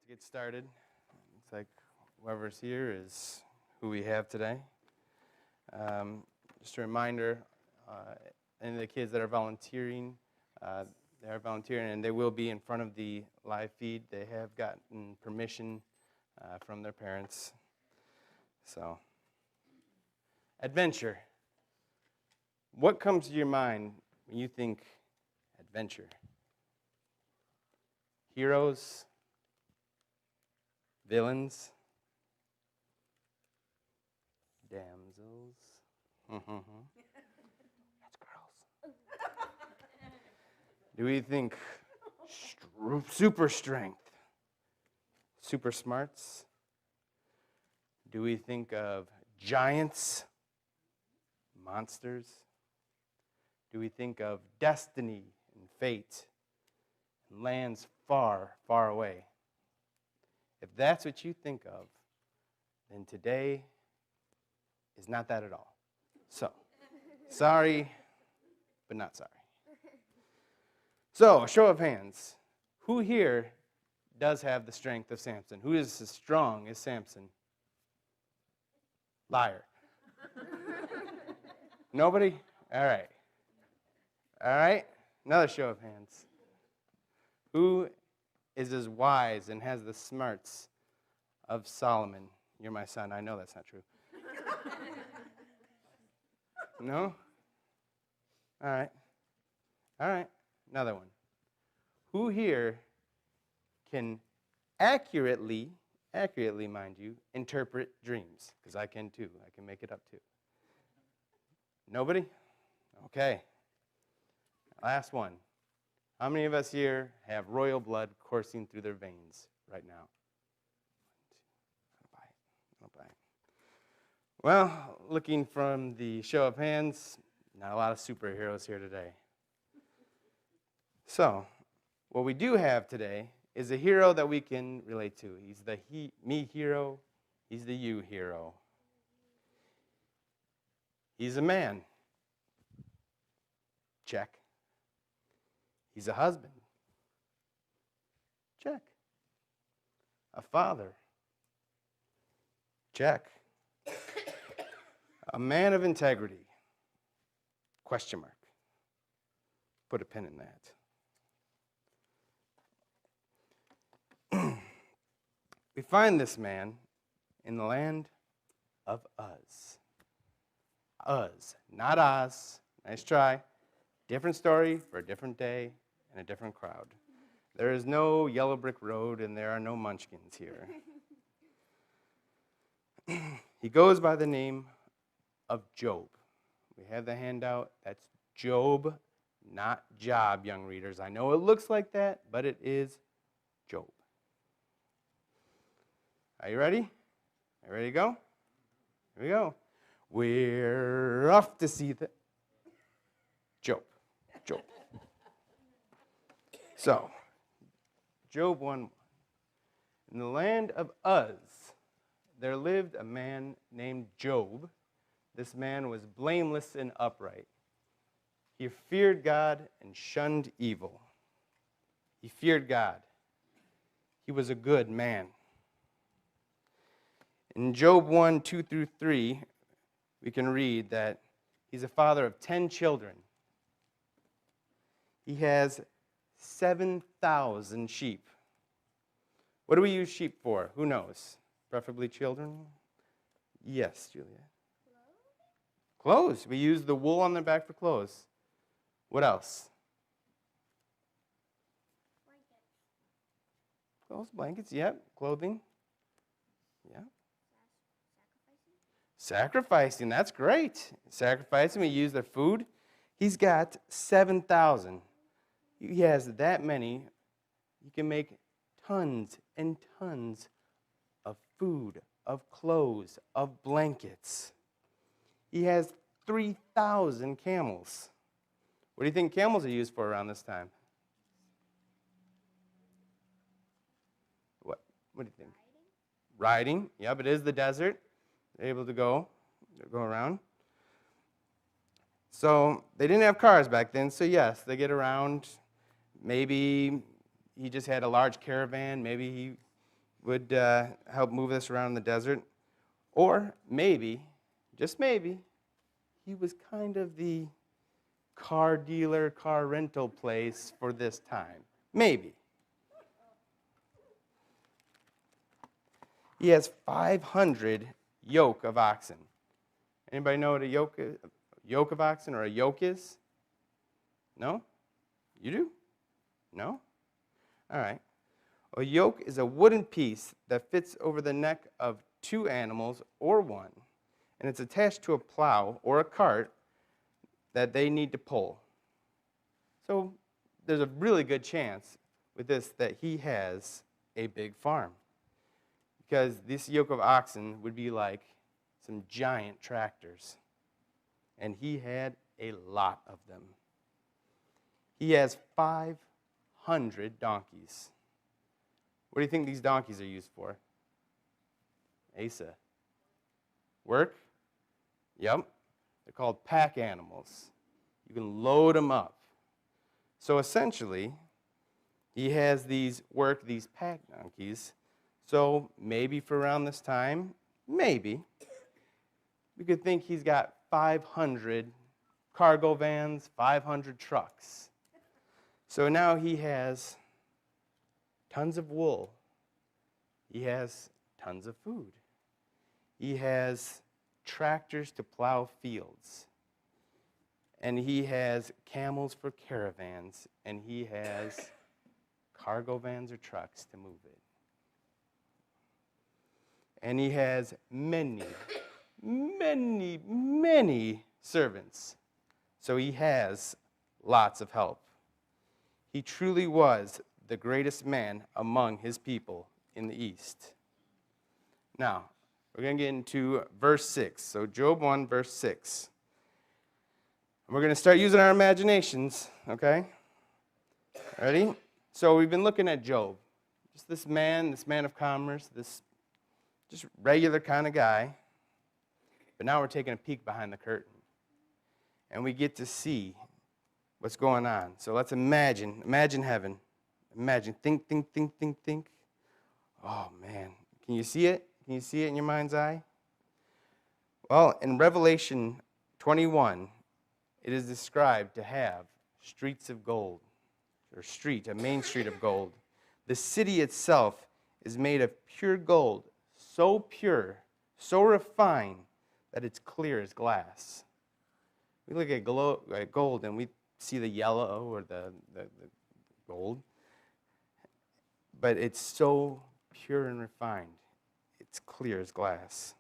to get started. Looks like whoever's here is who we have today. Just a reminder, any of the kids that are volunteering, they are volunteering and they will be in front of the live feed. They have gotten permission from their parents. So, adventure. What comes to your mind when you think adventure? Heroes? Villains? Damsels? That's girls. Do we think super strength? Super smarts? Do we think of giants? Monsters? Do we think of destiny and fate and lands far, far away? If that's what you think of, then today is not that at all. So, sorry, but not sorry. So, show of hands. Who here does have the strength of Samson? Who is as strong as Samson? Liar. Nobody? All right. All right. Another show of hands. Who is as wise and has the smarts of Solomon? You're my son. I know that's not true. No? All right. All right. Another one. Who here can accurately, mind you, interpret dreams? Because I can too. I can make it up too. Nobody? Okay. Last one. How many of us here have royal blood coursing through their veins right now? I'll buy it. Well, looking from the show of hands, not a lot of superheroes here today. So, what we do have today is a hero that we can relate to. He's the me hero. He's the you hero. He's a man. Check. He's a husband. Check. A father. Check. A man of integrity. Question mark. Put a pin in that. We find this man in the land of Uz. Uz, not Oz. Nice try. Different story for a different day and a different crowd. There is no yellow brick road and there are no munchkins here. He goes by the name of Job. We have the handout. That's Job, not Job, young readers. I know it looks like that, but it is Job. Are you ready? Are you ready to go? Here we go. We're off to see the Job. So, Job 1:1. In the land of Uz, there lived a man named Job. This man was blameless and upright. He feared God and shunned evil. He feared God. He was a good man. In Job 1:2-3, we can read that he's a father of 10 children. He has 7,000 sheep. What do we use sheep for? Who knows? Preferably children? Yes, Julia. Clothes. We use the wool on their back for clothes. What else? Blankets. Clothes, blankets, yep. Clothing. Yeah. Sacrificing, that's great. Sacrificing, we use their food. He's got 7,000. He has that many. He can make tons and tons of food, of clothes, of blankets. He has 3,000 camels. What do you think camels are used for around this time? What do you think? Riding. Yep, it is the desert. They're able to go around. So they didn't have cars back then, so yes, they get around. Maybe he just had a large caravan. Maybe would help move this around in the desert. Or maybe, just maybe, he was kind of the car dealer, car rental place for this time. Maybe. He has 500 yoke of oxen. Anybody know what a yoke of oxen or a yoke is? No? You do? No? All right. A yoke is a wooden piece that fits over the neck of two animals or one, and it's attached to a plow or a cart that they need to pull. So there's a really good chance with this that he has a big farm, because this yoke of oxen would be like some giant tractors, and he had a lot of them. He has 500 donkeys. What do you think these donkeys are used for? Asa. Work? Yep. They're called pack animals. You can load them up. So essentially, he has these pack donkeys. So maybe for around this time, maybe, we could think he's got 500 cargo vans, 500 trucks. So now he has tons of wool. He has tons of food. He has tractors to plow fields. And he has camels for caravans. And he has cargo vans or trucks to move it. And he has many, many, many servants. So he has lots of help. He truly was the greatest man among his people in the East. Now, we're going to get into verse 6. So Job 1, verse 6. And we're going to start using our imaginations, okay? Ready? So we've been looking at Job. Just this man of commerce, this just regular kind of guy. But now we're taking a peek behind the curtain. And we get to see what's going on. So let's imagine heaven. Imagine, think. Oh, man. Can you see it? Can you see it in your mind's eye? Well, in Revelation 21, it is described to have streets of gold, or a main street of gold. The city itself is made of pure gold, so pure, so refined, that it's clear as glass. We look at gold and we see the yellow or the gold, but it's so pure and refined. It's clear as glass.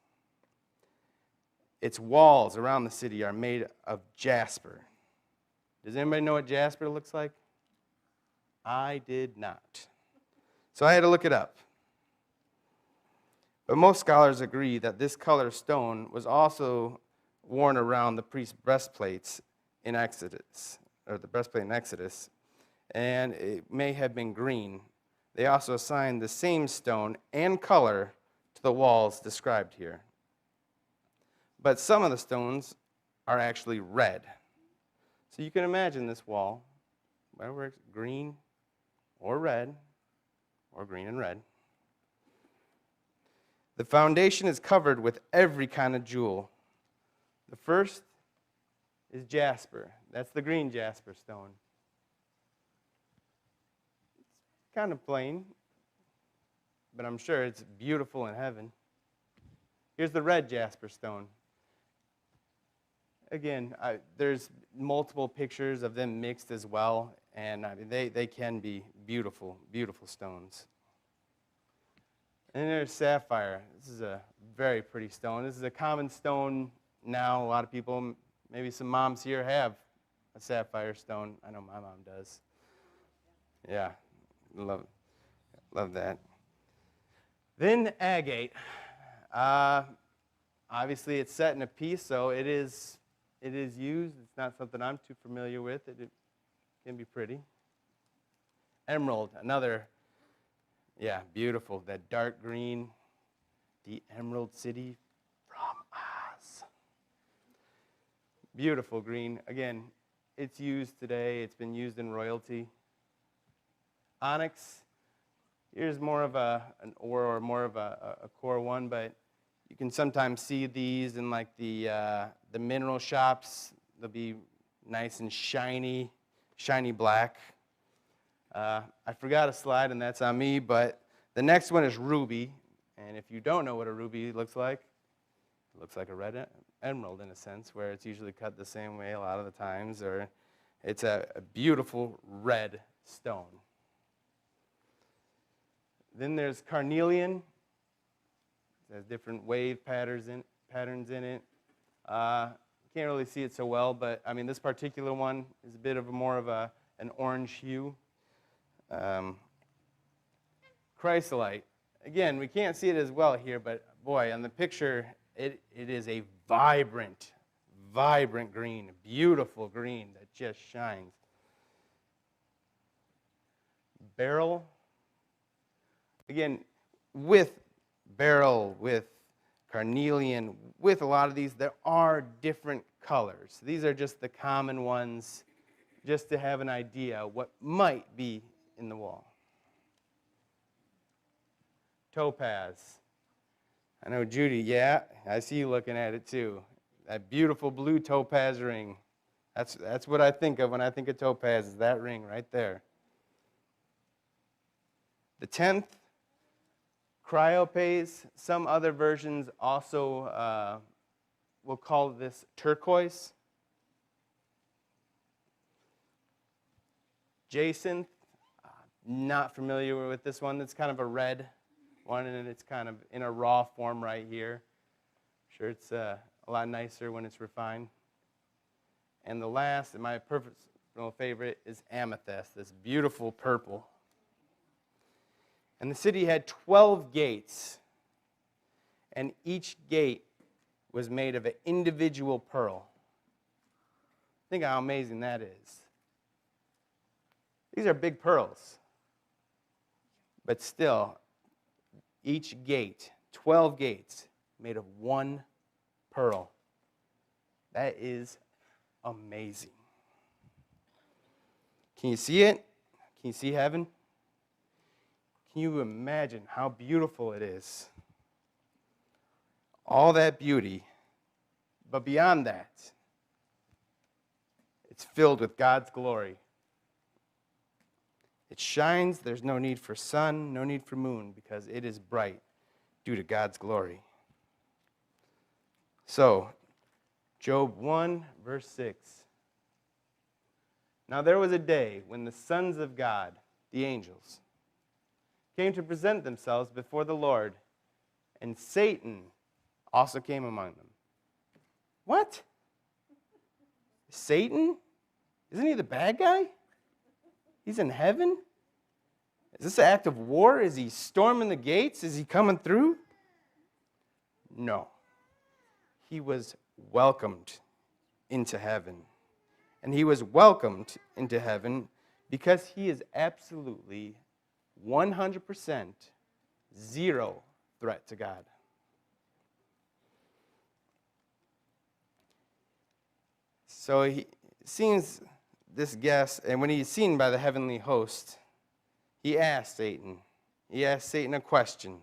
Its walls around the city are made of jasper. Does anybody know what jasper looks like? I did not. So I had to look it up. But most scholars agree that this color stone was also worn around the priest's breastplates in Exodus, or the breastplate in Exodus, and it may have been green. They also assigned the same stone and color to the walls described here. But some of the stones are actually red. So you can imagine this wall, whether it's green or red, or green and red. The foundation is covered with every kind of jewel. The first is jasper. That's the green jasper stone. It's kind of plain, but I'm sure it's beautiful in heaven. Here's the red jasper stone. Again, there's multiple pictures of them mixed as well, and they can be beautiful, beautiful stones. And then there's sapphire. This is a very pretty stone. This is a common stone now. A lot of people, maybe some moms here, have a sapphire stone. I know my mom does. Yeah, love that. Then agate. Obviously, it's set in a piece, so it is used. It's not something I'm too familiar with. It can be pretty. Emerald, another, beautiful. That dark green, the Emerald City from Oz. Beautiful green. Again, it's used today. It's been used in royalty. Onyx, Here's more of an ore or more of a core one, but you can sometimes see these in like the mineral shops. They'll be nice and shiny black. I forgot a slide, and that's on me, but the next one is ruby. And if you don't know what a ruby looks like, it looks like a red emerald in a sense, where it's usually cut the same way a lot of the times, or it's a beautiful red stone. Then there's carnelian. It has different wave patterns in it. Can't really see it so well, but I mean this particular one is a bit of more of an orange hue. Chrysolite. Again, we can't see it as well here, but boy, on the picture, it is a vibrant green, beautiful green that just shines. Beryl. Again, with beryl, with carnelian, with a lot of these, there are different colors. These are just the common ones, just to have an idea what might be in the wall. Topaz. I know Judy, yeah, I see you looking at it too. That beautiful blue topaz ring. That's what I think of when I think of topaz, is that ring right there. The 10th, cryopase. Some other versions also will call this turquoise. Jacinth, not familiar with this one. It's kind of a red one, and it's kind of in a raw form right here. I'm sure it's a lot nicer when it's refined. And the last, and my personal favorite, is amethyst, this beautiful purple. And the city had 12 gates, and each gate was made of an individual pearl. Think how amazing that is. These are big pearls, but still, each gate, 12 gates, made of one pearl. That is amazing. Can you see it? Can you see heaven? Can you imagine how beautiful it is? All that beauty, but beyond that, it's filled with God's glory. It shines. There's no need for sun, no need for moon, because it is bright due to God's glory. So, Job 1, verse 6. Now there was a day when the sons of God, the angels, came to present themselves before the Lord, and Satan also came among them. What? Satan? Isn't he the bad guy? He's in heaven? Is this an act of war? Is he storming the gates? Is he coming through? No. He was welcomed into heaven. And he was welcomed into heaven because he is absolutely 100% zero threat to God. So he sees this guest, and when he's seen by the heavenly host, he asked Satan a question.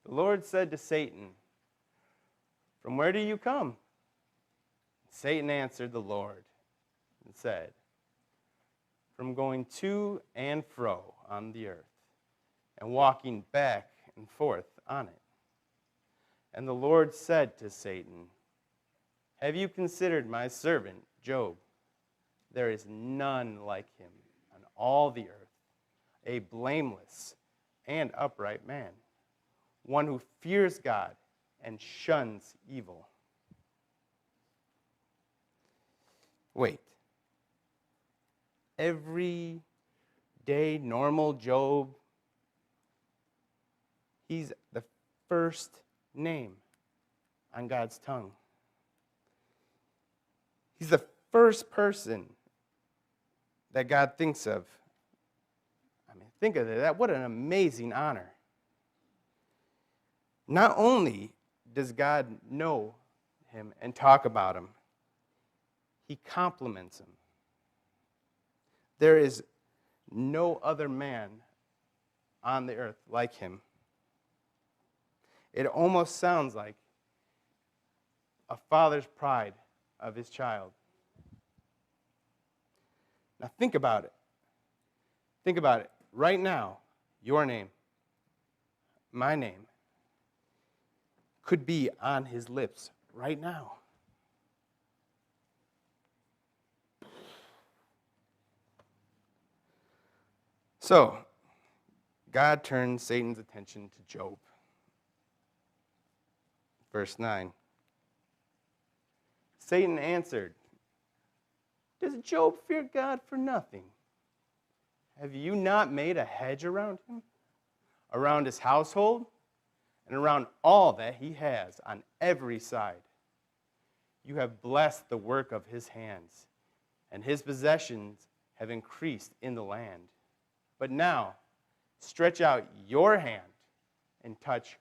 The Lord said to Satan, "From where do you come?" Satan answered the Lord and said, "From going to and fro on the earth, and walking back and forth on it." And the Lord said to Satan, "Have you considered my servant Job? There is none like him on all the earth, a blameless and upright man, one who fears God and shuns evil." Wait. Every day, normal Job, he's the first name on God's tongue. He's the first person that God thinks of. I mean, think of that. What an amazing honor. Not only does God know him and talk about him, he compliments him. There is no other man on the earth like him. It almost sounds like a father's pride of his child. Now think about it. Think about it. Right now, your name, my name, could be on his lips right now. So, God turns Satan's attention to Job. Verse 9. Satan answered, "Does Job fear God for nothing? Have you not made a hedge around him, around his household, and around all that he has on every side? You have blessed the work of his hands, and his possessions have increased in the land. But now, stretch out your hand and touch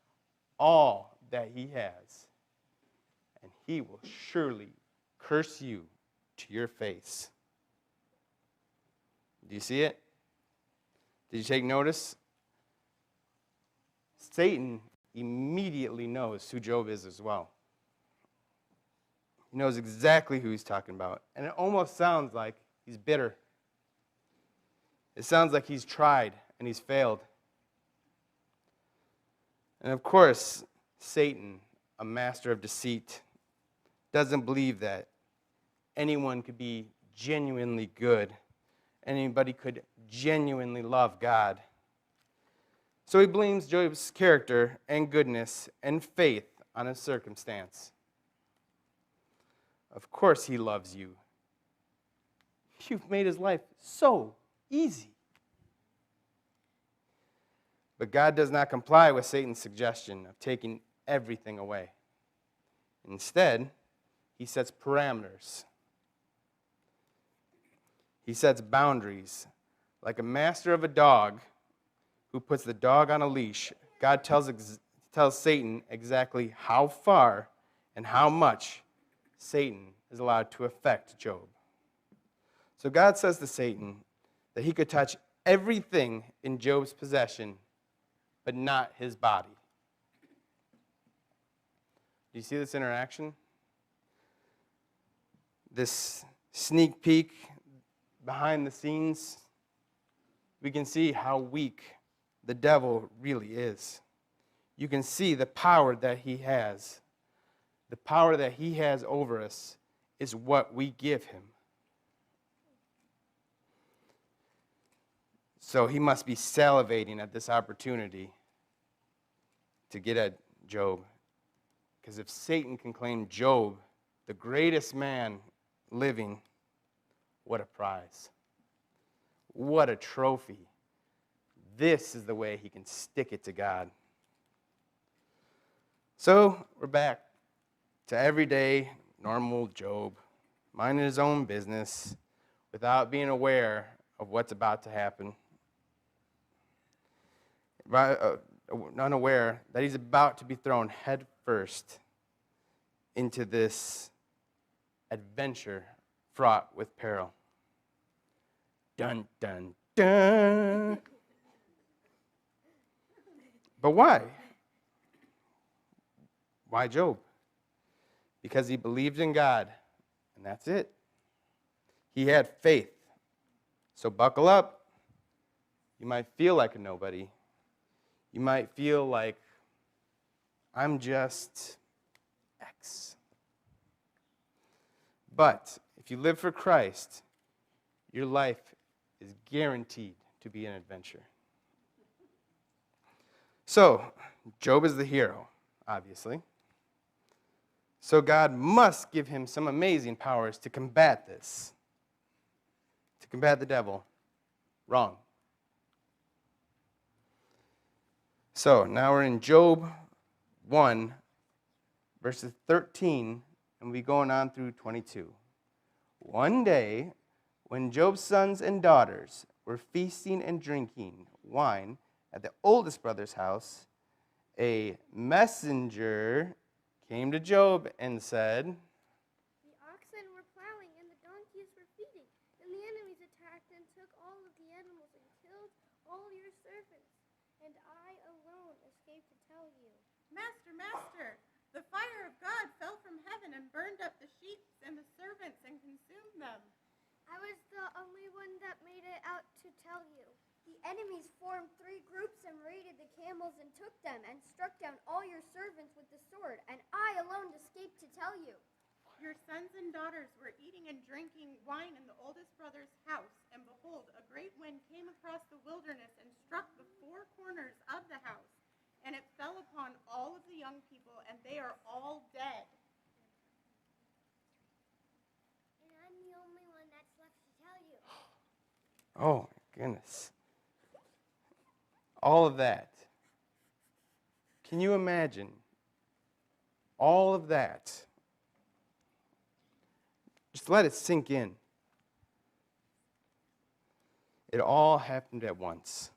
all that he has, and he will surely curse you to your face." Do you see it? Did you take notice? Satan immediately knows who Job is as well. He knows exactly who he's talking about. And it almost sounds like he's bitter. It sounds like he's tried and he's failed. And of course, Satan, a master of deceit, doesn't believe that anyone could be genuinely good. Anybody could genuinely love God. So he blames Job's character and goodness and faith on his circumstance. Of course he loves you. You've made his life so easy. But God does not comply with Satan's suggestion of taking everything away. Instead, he sets parameters. He sets boundaries. Like a master of a dog who puts the dog on a leash, God tells Satan exactly how far and how much Satan is allowed to affect Job. So God says to Satan that he could touch everything in Job's possession, but not his body. Do you see this interaction? This sneak peek behind the scenes, we can see how weak the devil really is. You can see the power that he has. The power that he has over us is what we give him. So he must be salivating at this opportunity to get at Job. Because if Satan can claim Job, the greatest man living, what a prize. What a trophy. This is the way he can stick it to God. So we're back to everyday, normal Job, minding his own business without being aware of what's about to happen. Unaware that he's about to be thrown head first into this adventure fraught with peril. Dun, dun, dun. But why? Why Job? Because he believed in God, and that's it. He had faith. So buckle up. You might feel like a nobody. You might feel like, I'm just X. But if you live for Christ, your life is guaranteed to be an adventure. So, Job is the hero, obviously. So God must give him some amazing powers to combat this, to combat the devil. Wrong. So now we're in Job 1, verses 13, and we're going on through 22. One day, when Job's sons and daughters were feasting and drinking wine at the oldest brother's house, a messenger came to Job and said, "The oxen were plowing and the donkeys were feeding, and the enemies attacked and took all of the animals Master, Master, the fire of God fell from heaven and burned up the sheep and the servants and consumed them. I was the only one that made it out to tell you. The enemies formed 3 groups and raided the camels and took them and struck down all your servants with the sword, and I alone escaped to tell you. Your sons and daughters were eating and drinking wine in the oldest brother's house, and behold, a great wind came across the wilderness and struck the 4 corners of the house, and it fell upon all of the young people, and they are all dead. And I'm the only one that's left to tell you. Oh, my goodness. All of that. Can you imagine all of that? Just let it sink in. It all happened at once.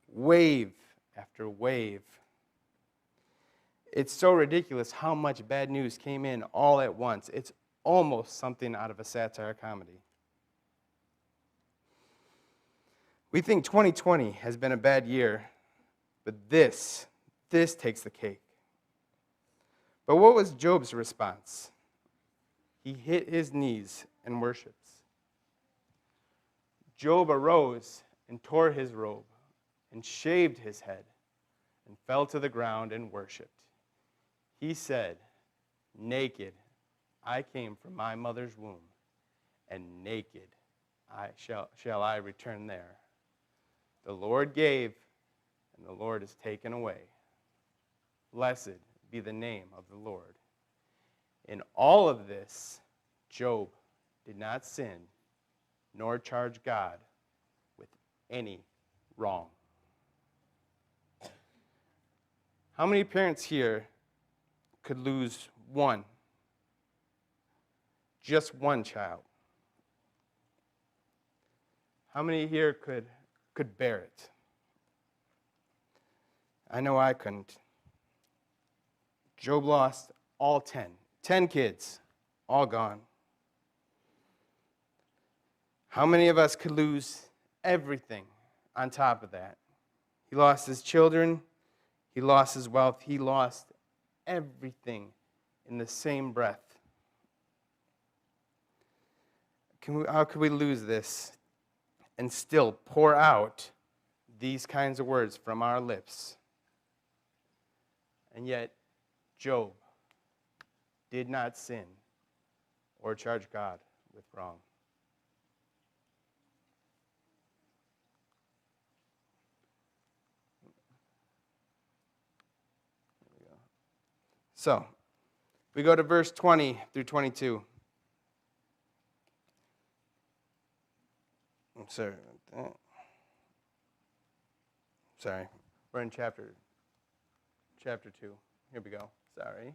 Wave after wave. It's so ridiculous how much bad news came in all at once. It's almost something out of a satire comedy. We think 2020 has been a bad year, but this takes the cake. But what was Job's response? He hit his knees and worships. Job arose and tore his robe and shaved his head and fell to the ground and worshipped. He said, "Naked I came from my mother's womb, and naked shall I return there. The Lord gave, and the Lord has taken away. Blessed be the name of the Lord." In all of this, Job did not sin nor charge God with any wrong. How many parents here could lose one? Just one child? How many here could bear it? I know I couldn't. Job lost all 10. 10 kids, all gone. How many of us could lose everything on top of that? He lost his children, he lost his wealth, he lost everything in the same breath. How could we lose this and still pour out these kinds of words from our lips? And yet, Job did not sin or charge God with wrong. So, we go to verse 20 through 22. I'm sorry about that. Sorry. We're in chapter 2. Here we go. Sorry.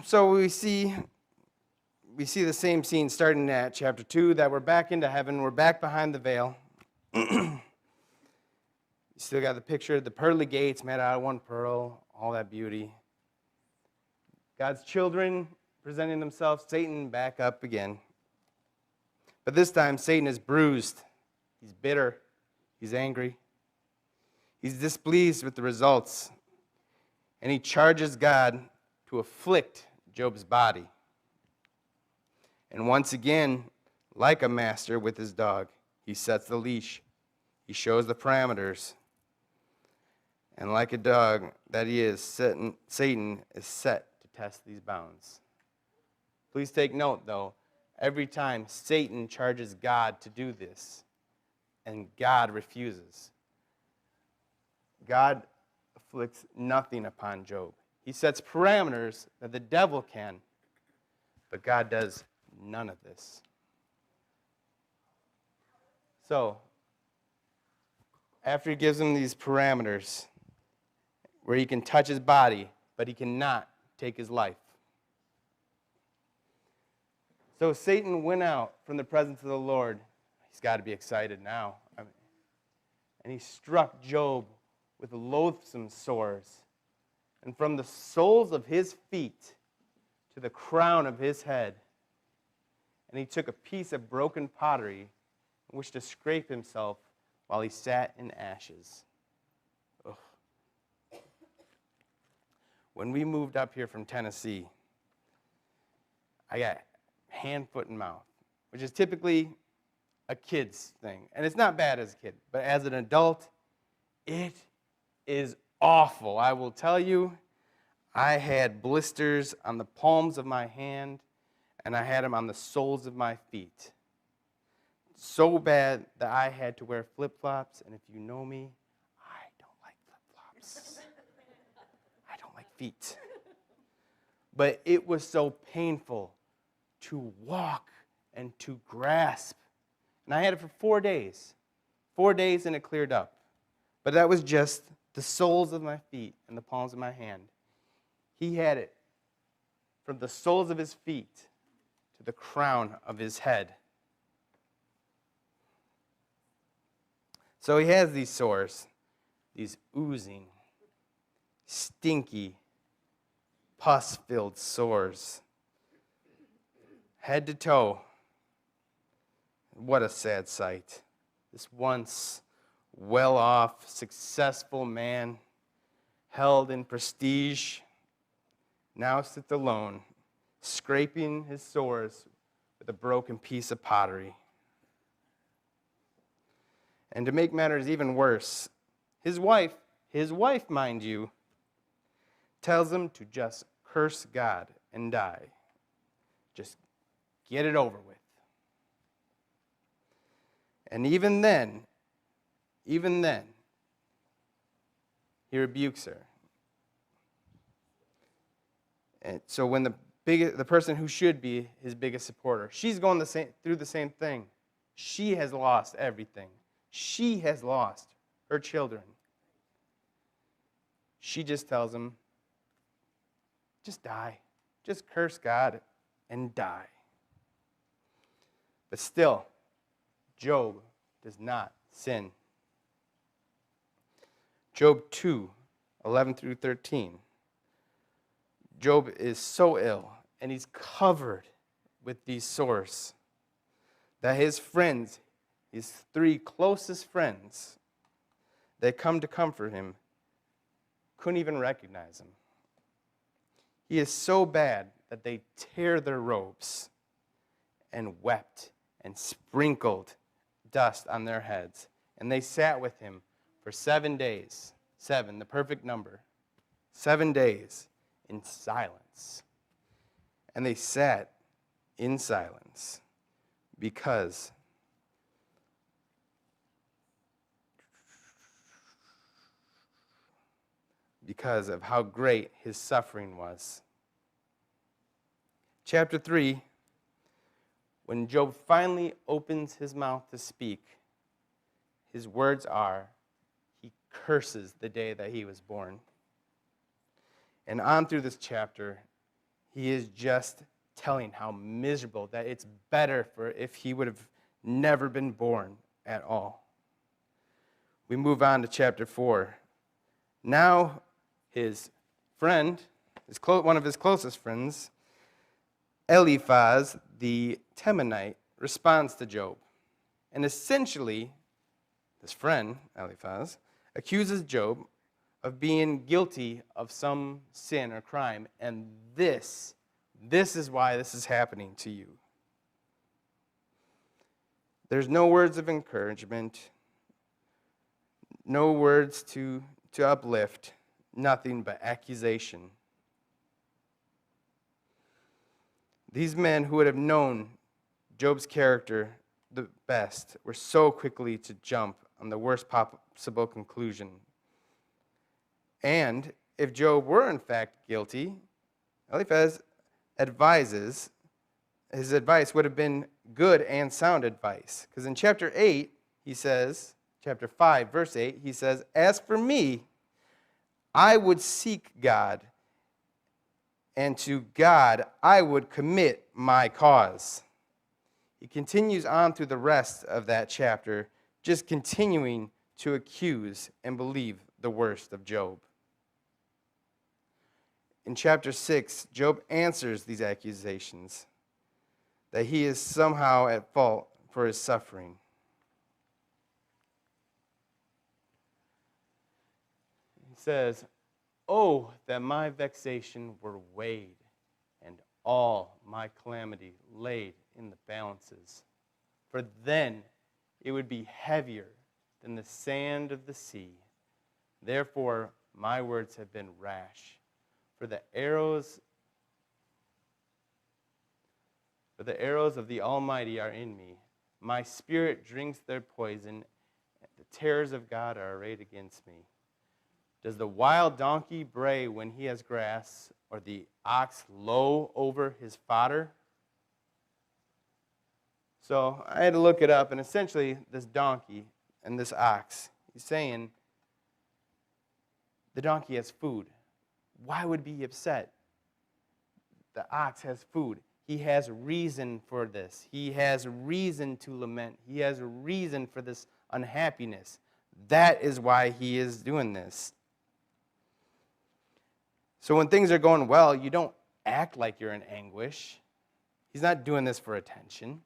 So we see the same scene starting at chapter 2, that we're back into heaven. We're back behind the veil. You still got the picture of the pearly gates made out of one pearl, all that beauty. God's children presenting themselves, Satan back up again. But this time, Satan is bruised. He's bitter. He's angry. He's displeased with the results. And he charges God to afflict Job's body. And once again, like a master with his dog, he sets the leash. He shows the parameters. And like a dog that he is, Satan is set to test these bounds. Please take note, though, every time Satan charges God to do this, and God refuses, God afflicts nothing upon Job. He sets parameters that the devil can, but God does none of this. So, after he gives him these parameters, where he can touch his body, but he cannot take his life. So Satan went out from the presence of the Lord. He's got to be excited now. And he struck Job with loathsome sores. And from the soles of his feet to the crown of his head. And he took a piece of broken pottery in which to scrape himself while he sat in ashes. Ugh. when we moved up here from Tennessee, I got hand, foot, and mouth, which is typically a kid's thing. And it's not bad as a kid, but as an adult, it is awful. I will tell you, I had blisters on the palms of my hand, and I had them on the soles of my feet. So bad that I had to wear flip-flops, and if you know me, I don't like flip-flops. I don't like feet. But it was so painful to walk and to grasp. And I had it for 4 days. 4 days and it cleared up. But that was just the soles of my feet and the palms of my hand. He had it from the soles of his feet to the crown of his head. So he has these sores, these oozing, stinky, pus-filled sores, head to toe. What a sad sight. This once well-off, successful man, held in prestige, now sits alone, scraping his sores with a broken piece of pottery. And to make matters even worse, his wife, mind you, tells him to just curse God and die. Just get it over with. And even then, he rebukes her. And so when the person who should be his biggest supporter, she's going through the same thing. She has lost everything. She has lost her children. She just tells him, just die. Just curse God and die. But still, Job does not sin. Job 2:11 through 13. Job is so ill, and he's covered with these sores, that his friends, his 3 closest friends that come to comfort him, couldn't even recognize him. He is so bad that they tear their robes and wept and sprinkled dust on their heads. And they sat with him for 7 days. 7, the perfect number. 7 days in silence. And they sat in silence because of how great his suffering was. Chapter 3, when Job finally opens his mouth to speak, his words are, he curses the day that he was born. And on through this chapter, he is just telling how miserable, that it's better for if he would have never been born at all. We move on to chapter 4. Now his friend, one of his closest friends, Eliphaz the Temanite, responds to Job. And essentially, this friend, Eliphaz, accuses Job of being guilty of some sin or crime, and this is why this is happening to you. There's no words of encouragement, no words to uplift, nothing but accusation. These men who would have known Job's character the best were so quickly to jump on the worst possible conclusion. And if Job were in fact guilty, Eliphaz advises, his advice would have been good and sound advice. Because in chapter 8, he says, chapter 5, verse 8, he says, "As for me, I would seek God, and to God I would commit my cause." He continues on through the rest of that chapter, just continuing to accuse and believe the worst of Job. In chapter 6, Job answers these accusations that he is somehow at fault for his suffering. He says, Oh, that my vexation were weighed, and all my calamity laid in the balances. For then it would be heavier than the sand of the sea. Therefore my words have been rash. For the arrows of the Almighty are in me. My spirit drinks their poison, and the terrors of God are arrayed against me. Does the wild donkey bray when he has grass, or the ox low over his fodder? So I had to look it up, and essentially this donkey and this ox, he's saying the donkey has food. Why would he be upset? The ox has food. He has reason for this. He has reason to lament. He has a reason for this unhappiness. That is why he is doing this. So when things are going well, you don't act like you're in anguish. He's not doing this for attention.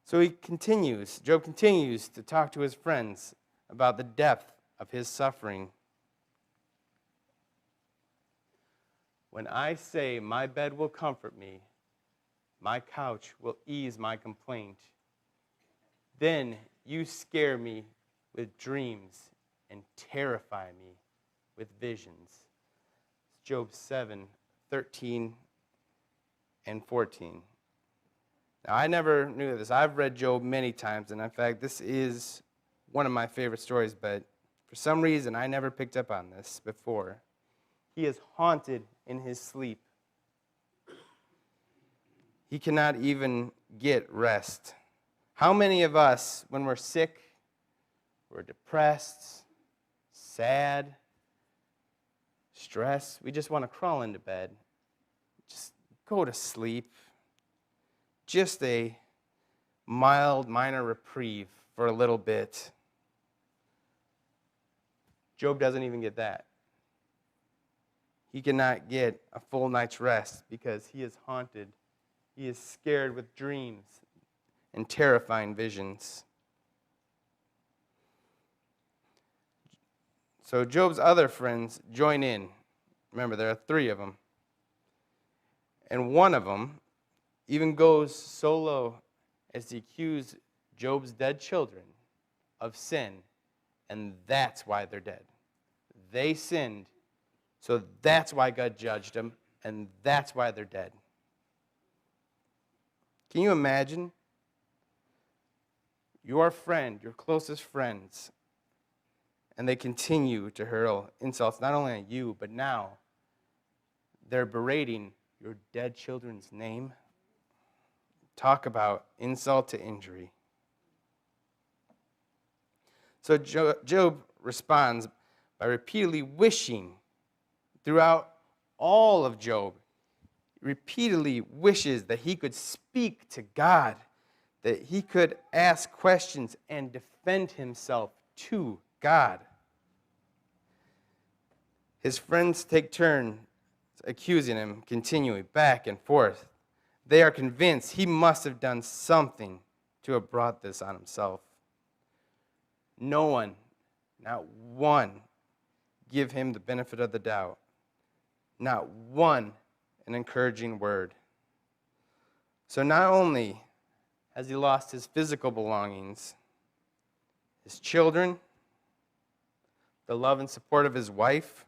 So Job continues to talk to his friends about the depth of his suffering. When I say my bed will comfort me, my couch will ease my complaint, then you scare me with dreams and terrify me with visions. Job 7:13 and 14. Now, I never knew this. I've read Job many times, and in fact, this is one of my favorite stories, but for some reason, I never picked up on this before. He is haunted in his sleep. He cannot even get rest. How many of us, when we're sick, we're depressed, sad, stressed, we just want to crawl into bed, just go to sleep, just a mild, minor reprieve for a little bit. Job doesn't even get that. He cannot get a full night's rest because he is haunted. He is scared with dreams and terrifying visions. So Job's other friends join in. Remember, there are 3 of them. And one of them even goes so low as to accuse Job's dead children of sin, and that's why they're dead. They sinned, so that's why God judged them, and that's why they're dead. Can you imagine? Your friend, your closest friends, and they continue to hurl insults not only at you, but now they're berating your dead children's name. Talk about insult to injury. So Job responds by repeatedly wishing throughout all of Job, repeatedly wishes that he could speak to God, that he could ask questions and defend himself to God. His friends take turn accusing him continually, back and forth. They are convinced he must have done something to have brought this on himself. No one, not one, give him the benefit of the doubt. Not one, an encouraging word. So not only has he lost his physical belongings, his children, the love and support of his wife,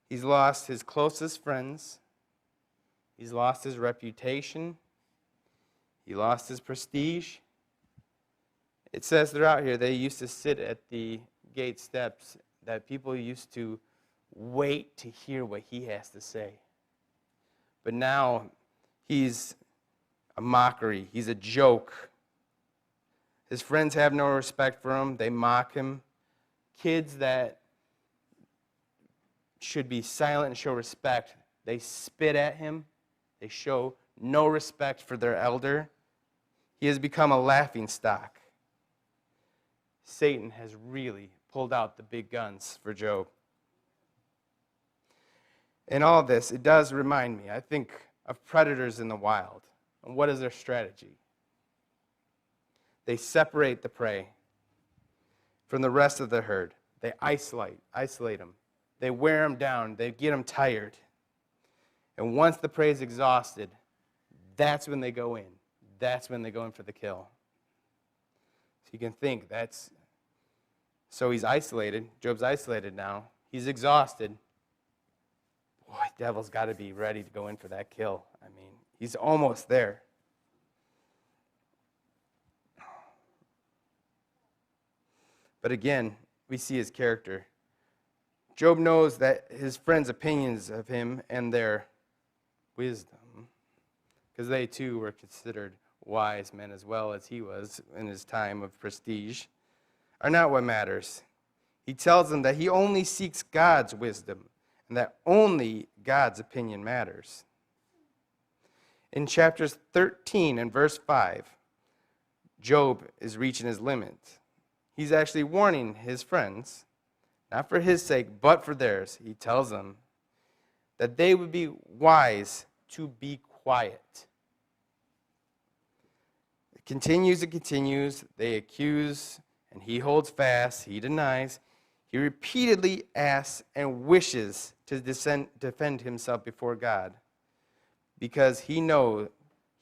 he's lost his closest friends, he's lost his reputation, he lost his prestige. It says throughout here they used to sit at the gate steps, that people used to wait to hear what he has to say. But now he's a mockery, he's a joke. His friends have no respect for him, they mock him. Kids that should be silent and show respect, they spit at him. They show no respect for their elder. He has become a laughingstock. Satan has really pulled out the big guns for Job. In all this, it does remind me, I think, of predators in the wild. And what is their strategy? They separate the prey from the rest of the herd. They isolate them. They wear them down. They get them tired. And once the prey is exhausted, that's when they go in. That's when they go in for the kill. So you can think so he's isolated. Job's isolated now. He's exhausted. Boy, devil's got to be ready to go in for that kill. I mean, he's almost there. But again, we see his character. Job knows that his friends' opinions of him and their wisdom, because they too were considered wise men as well as he was in his time of prestige, are not what matters. He tells them that he only seeks God's wisdom and that only God's opinion matters. In chapters 13 and verse 5, Job is reaching his limit. He's actually warning his friends, not for his sake, but for theirs. He tells them that they would be wise to be quiet. It continues and continues. They accuse, and he holds fast. He denies. He repeatedly asks and wishes to defend himself before God because he knows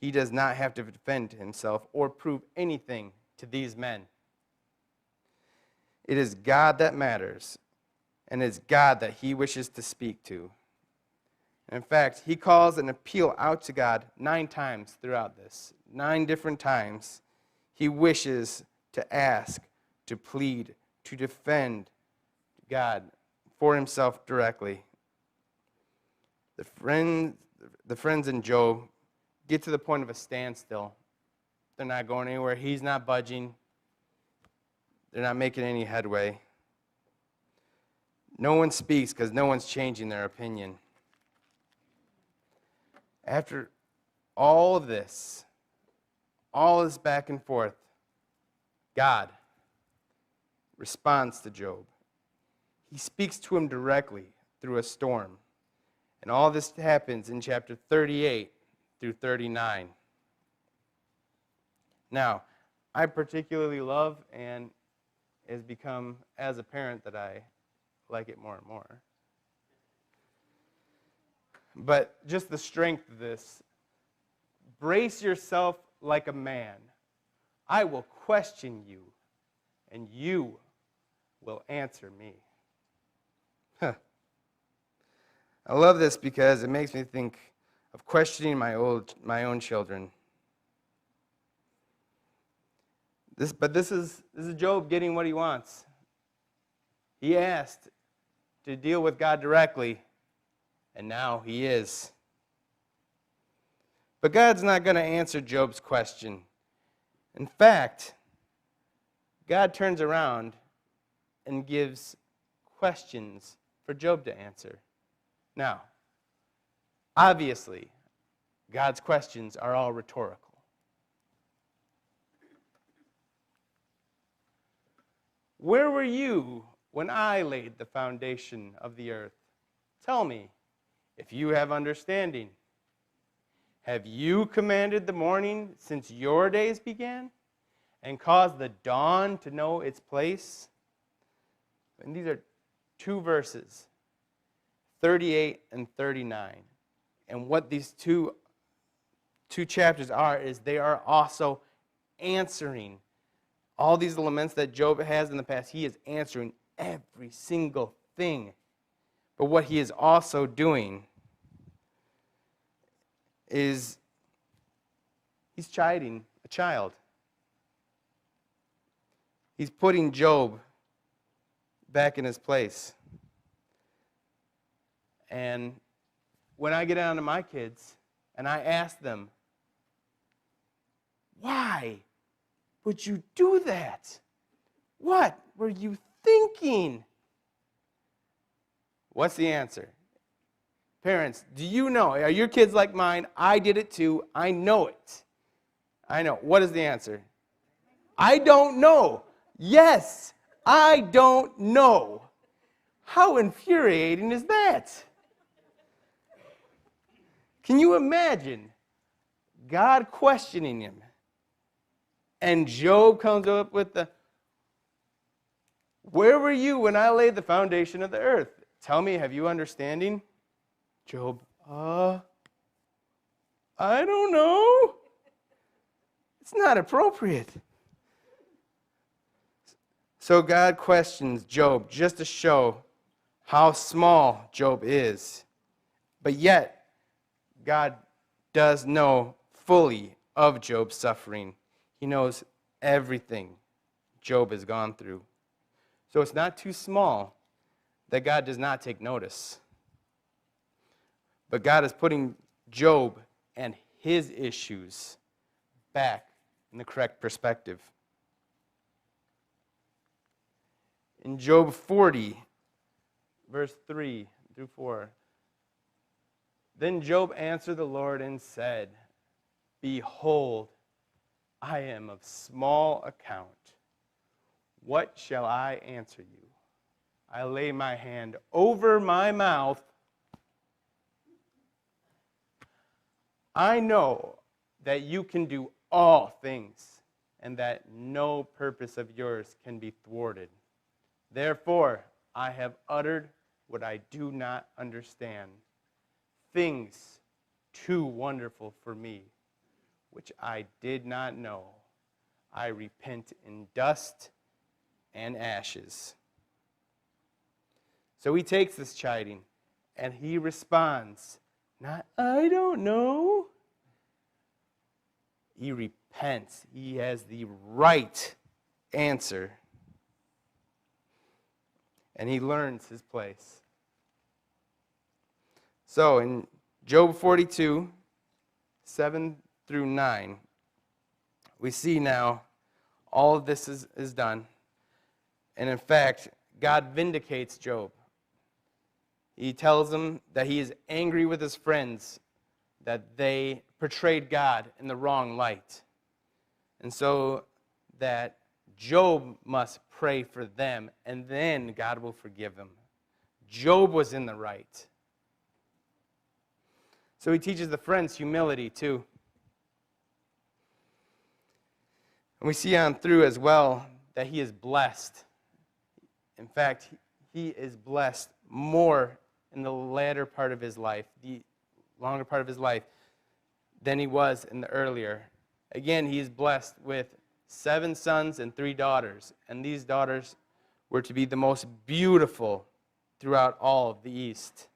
he does not have to defend himself or prove anything to these men. It is God that matters, and it's God that he wishes to speak to. In fact, he calls an appeal out to God 9 times throughout this. 9 different times he wishes to ask, to plead, to defend God for himself directly. The friends in Job get to the point of a standstill. They're not going anywhere. He's not budging. They're not making any headway. No one speaks because no one's changing their opinion. After all this back and forth, God responds to Job. He speaks to him directly through a storm. And all this happens in chapter 38 through 39. Now, I particularly love and has become, as a parent, that I like it more and more. But just the strength of this. Brace yourself like a man. I will question you, and you will answer me. I love this because it makes me think of questioning my own children. This is Job getting what he wants. He asked to deal with God directly, and now he is. But God's not going to answer Job's question. In fact, God turns around and gives questions for Job to answer. Now, obviously, God's questions are all rhetorical. Where were you when I laid the foundation of the earth? Tell me, if you have understanding. Have you commanded the morning since your days began, and caused the dawn to know its place? And these are 2 verses, 38 and 39. And what these two chapters are is they are also answering all these laments that Job has in the past. He is answering every single thing. But what he is also doing is he's chiding a child. He's putting Job back in his place. And when I get down to my kids and I ask them, why would you do that? What were you thinking? What's the answer? Parents, do you know? Are your kids like mine? I did it too. I know it. I know. What is the answer? I don't know. Yes, I don't know. How infuriating is that? Can you imagine God questioning him? And Job comes up with Where were you when I laid the foundation of the earth? Tell me, have you understanding? Job, I don't know. It's not appropriate. So God questions Job just to show how small Job is. But yet, God does know fully of Job's suffering. He knows everything Job has gone through. So it's not too small that God does not take notice. But God is putting Job and his issues back in the correct perspective. In Job 40, verse 3 through 4, then Job answered the Lord and said, behold, I am of small account. What shall I answer you? I lay my hand over my mouth. I know that you can do all things, and that no purpose of yours can be thwarted. Therefore, I have uttered what I do not understand, things too wonderful for me, which I did not know. I repent in dust and ashes. So he takes this chiding, and he responds, not, I don't know. He repents. He has the right answer. And he learns his place. So in Job 42, 7 through 9, we see now all of this is done. And in fact, God vindicates Job. He tells him that he is angry with his friends, that they portrayed God in the wrong light. And so that Job must pray for them, and then God will forgive him. Job was in the right. So he teaches the friends humility too. And we see on through as well that he is blessed. In fact, he is blessed more in the latter part of his life, the longer part of his life, than he was in the earlier. Again, he is blessed with 7 sons and 3 daughters, and these daughters were to be the most beautiful throughout all of the East.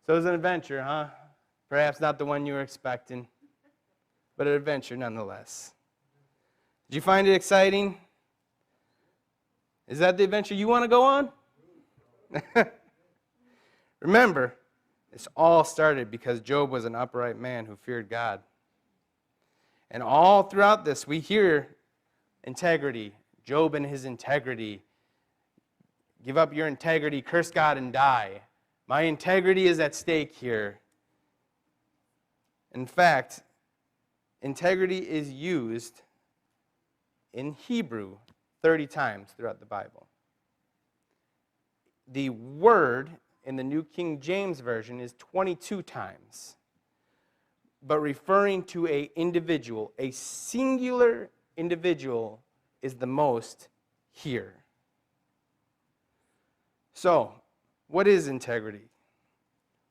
So it was an adventure, huh? Perhaps not the one you were expecting, but an adventure nonetheless. Did you find it exciting? Is that the adventure you want to go on? Remember, this all started because Job was an upright man who feared God. And all throughout this, we hear integrity. Job and his integrity. Give up your integrity, curse God, and die. My integrity is at stake here. In fact, integrity is used in Hebrew 30 times throughout the Bible. The word in the New King James Version is 22 times. But referring to an individual, a singular individual, is the most here. So, what is integrity?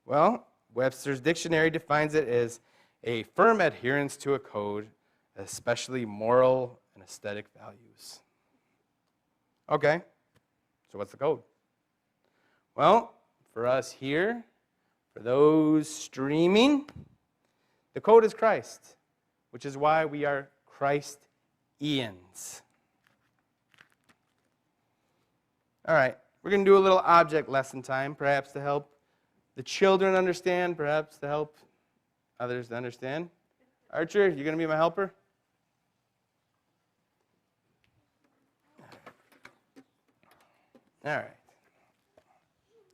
Well, Webster's dictionary defines it as a firm adherence to a code, especially moral and aesthetic values. Okay, so what's the code? Well, for us here, for those streaming, the code is Christ, which is why we are Christians. All right, we're going to do a little object lesson time, perhaps to help the children understand, perhaps to help others to understand. Archer, you going to be my helper? All right.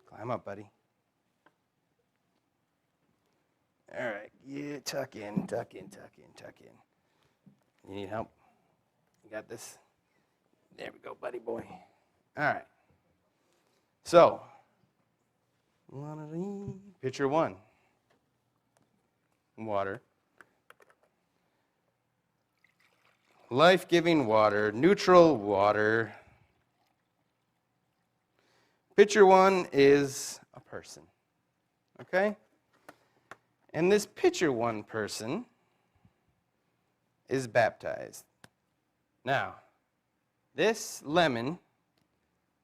Climb up, buddy. All right. Yeah, tuck in, tuck in, tuck in, tuck in. You need help? You got this? There we go, buddy boy. All right. So, picture 1. Water. Life-giving water, neutral water. Picture one is a person, okay? And this picture one person is baptized. Now, this lemon,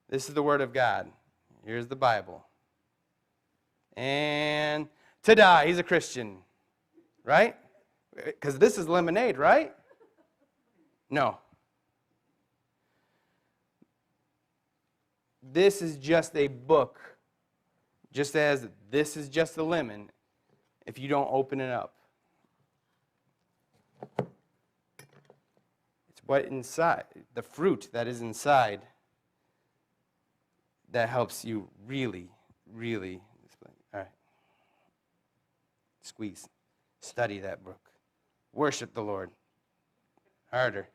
this is the Word of God. Here's the Bible. And ta-da, he's a Christian, right? Because this is lemonade, right? No. This is just a book, just as this is just a lemon if you don't open it up. It's what inside, the fruit that is inside, that helps you really, really. All right. Squeeze. Study that book. Worship the Lord. Harder.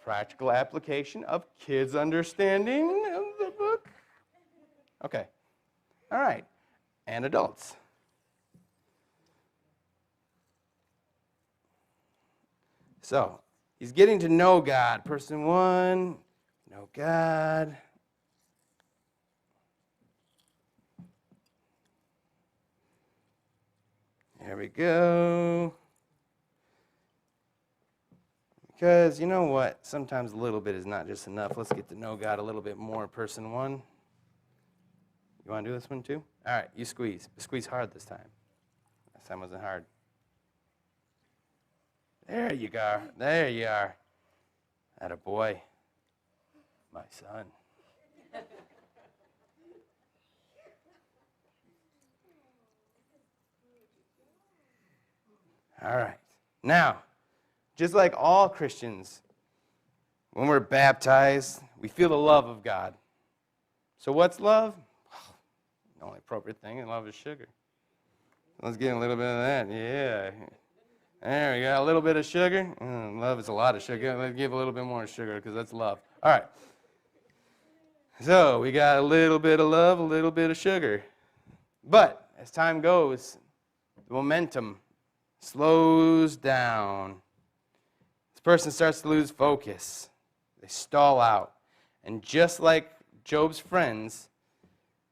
Practical application of kids' understanding of the book. Okay. All right. And adults. So, he's getting to know God. Person one, know God. There we go. Because you know what? Sometimes a little bit is not just enough. Let's get to know God a little bit more. Person one. You want to do this one too? All right, you squeeze. Squeeze hard this time. Last time wasn't hard. There you go. There you are. Atta boy. My son. All right. Now, just like all Christians, when we're baptized, we feel the love of God. So what's love? The only appropriate thing in love is sugar. Let's get a little bit of that. Yeah. There we go. A little bit of sugar. Love is a lot of sugar. Let's give a little bit more sugar because that's love. All right. So we got a little bit of love, a little bit of sugar. But as time goes, the momentum slows down. This person starts to lose focus. They stall out. And just like Job's friends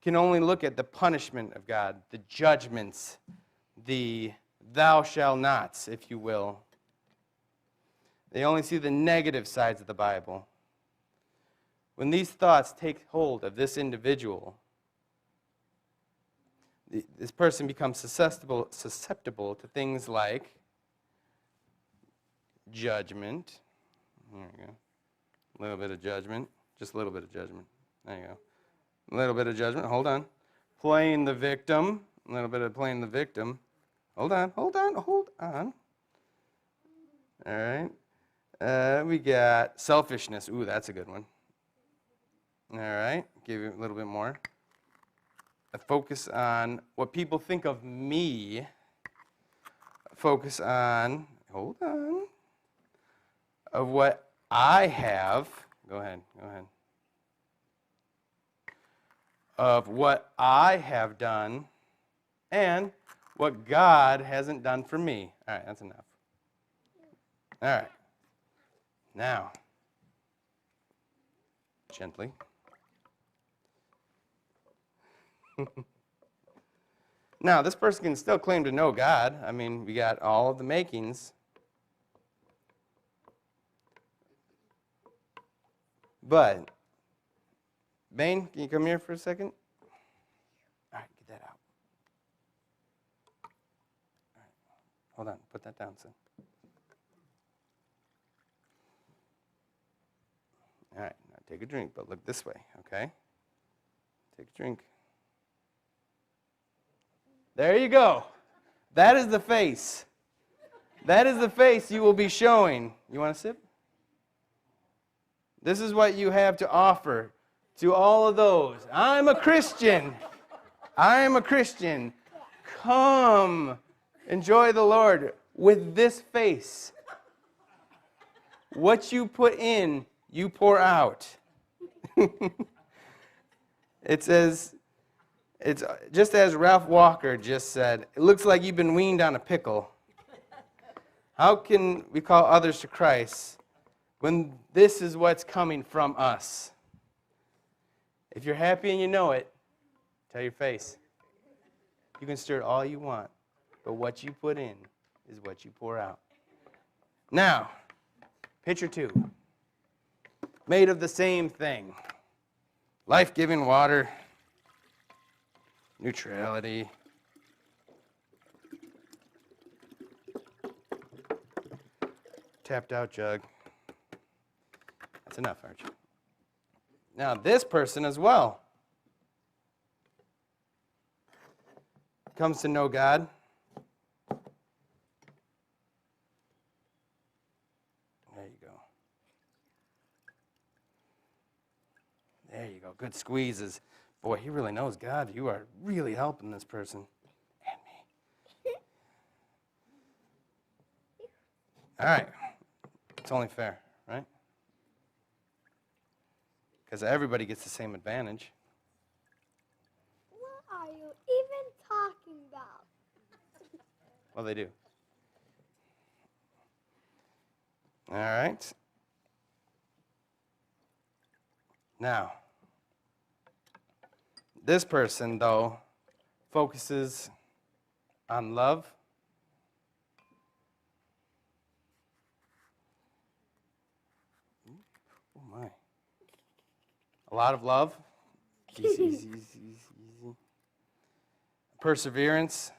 can only look at the punishment of God, the judgments, the thou shalt nots, if you will. They only see the negative sides of the Bible. When these thoughts take hold of this individual, this person becomes susceptible to things like judgment. There you go. A little bit of judgment. Just a little bit of judgment. There you go. A little bit of judgment. Hold on. Playing the victim. A little bit of playing the victim. Hold on. Hold on. Hold on. All right. We got selfishness. Ooh, that's a good one. All right. Give you a little bit more. A focus on what people think of me. Focus on, hold on, of what I have. Go ahead. Of what I have done and what God hasn't done for me. All right, that's enough. All right. Now, gently. Now, this person can still claim to know God. I mean, we got all of the makings. But, Bane, can you come here for a second? All right, get that out. All right, hold on, put that down, son. All right, now take a drink, but look this way, okay? Take a drink. There you go. That is the face. That is the face you will be showing. You want a sip? This is what you have to offer to all of those. I'm a Christian. I am a Christian. Come, enjoy the Lord with this face. What you put in, you pour out. It's just as Ralph Walker just said, it looks like you've been weaned on a pickle. How can we call others to Christ when this is what's coming from us? If you're happy and you know it, tell your face. You can stir it all you want, but what you put in is what you pour out. Now, picture 2. Made of the same thing. Life-giving water, neutrality, tapped out jug. That's enough, Archie. Now, this person as well comes to know God. There you go. There you go. Good squeezes. Boy, he really knows God. You are really helping this person. And me. All right. It's only fair, right? Because everybody gets the same advantage. What are you even talking about? Well, they do. All right. Now, this person, though, focuses on love. Oh, my. A lot of love. Easy, easy, easy, easy. Perseverance.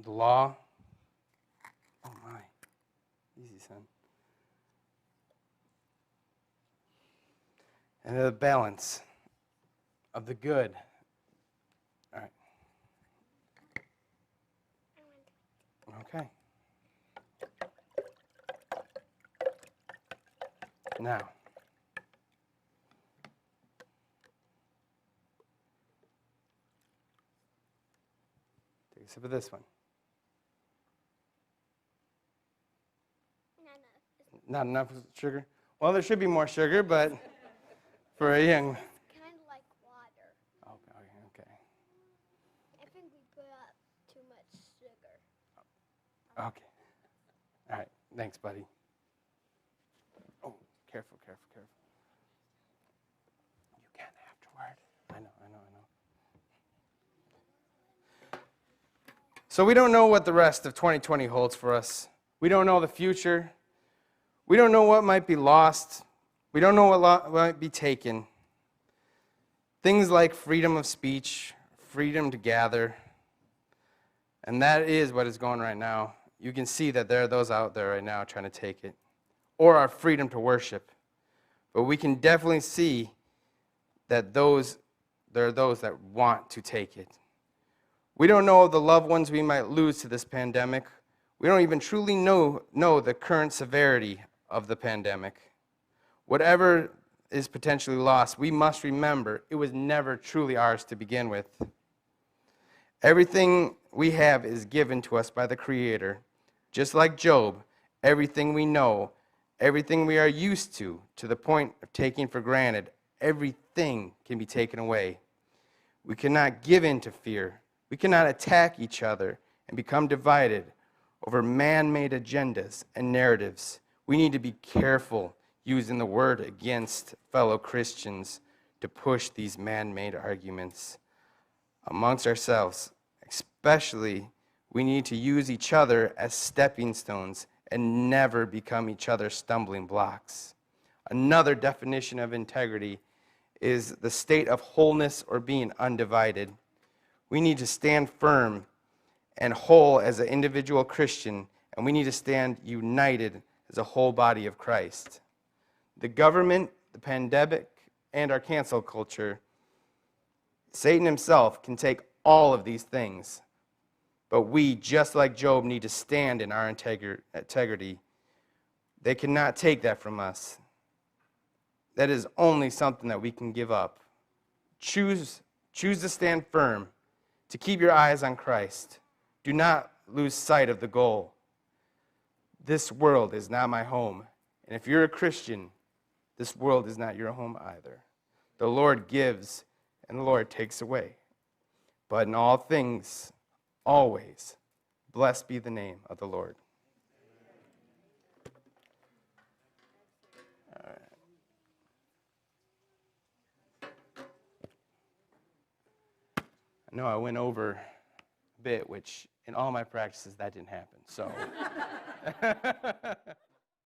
The law. Oh, my. Easy, son. And the balance of the good. All right. Okay. Now, take a sip of this one. Not enough sugar? Well, there should be more sugar, but for a young... It's kind of like water. Okay. I think we put up too much sugar. Okay. All right. Thanks, buddy. Oh, careful. You can afterward. I know. So we don't know what the rest of 2020 holds for us. We don't know the future. We don't know what might be lost. We don't know what might be taken. Things like freedom of speech, freedom to gather, and that is what is going right now. You can see that there are those out there right now trying to take it, or our freedom to worship. But we can definitely see that there are those that want to take it. We don't know the loved ones we might lose to this pandemic. We don't even truly know the current severity of the pandemic. Whatever is potentially lost, we must remember it was never truly ours to begin with. Everything we have is given to us by the Creator. Just like Job, everything we know, everything we are used to the point of taking for granted, everything can be taken away. We cannot give in to fear. We cannot attack each other and become divided over man-made agendas and narratives. We need to be careful using the word against fellow Christians to push these man-made arguments amongst ourselves. Especially, we need to use each other as stepping stones and never become each other's stumbling blocks. Another definition of integrity is the state of wholeness or being undivided. We need to stand firm and whole as an individual Christian, and we need to stand united as a whole body of Christ. The government, the pandemic, and our cancel culture, Satan himself can take all of these things, but we, just like Job, need to stand in our integrity. They cannot take that from us. That is only something that we can give up. Choose to stand firm, to keep your eyes on Christ. Do not lose sight of the goal. This world is not my home. And if you're a Christian, this world is not your home either. The Lord gives and the Lord takes away. But in all things, always. Blessed be the name of the Lord. All right. I know I went over a bit, which in all my practices that didn't happen. So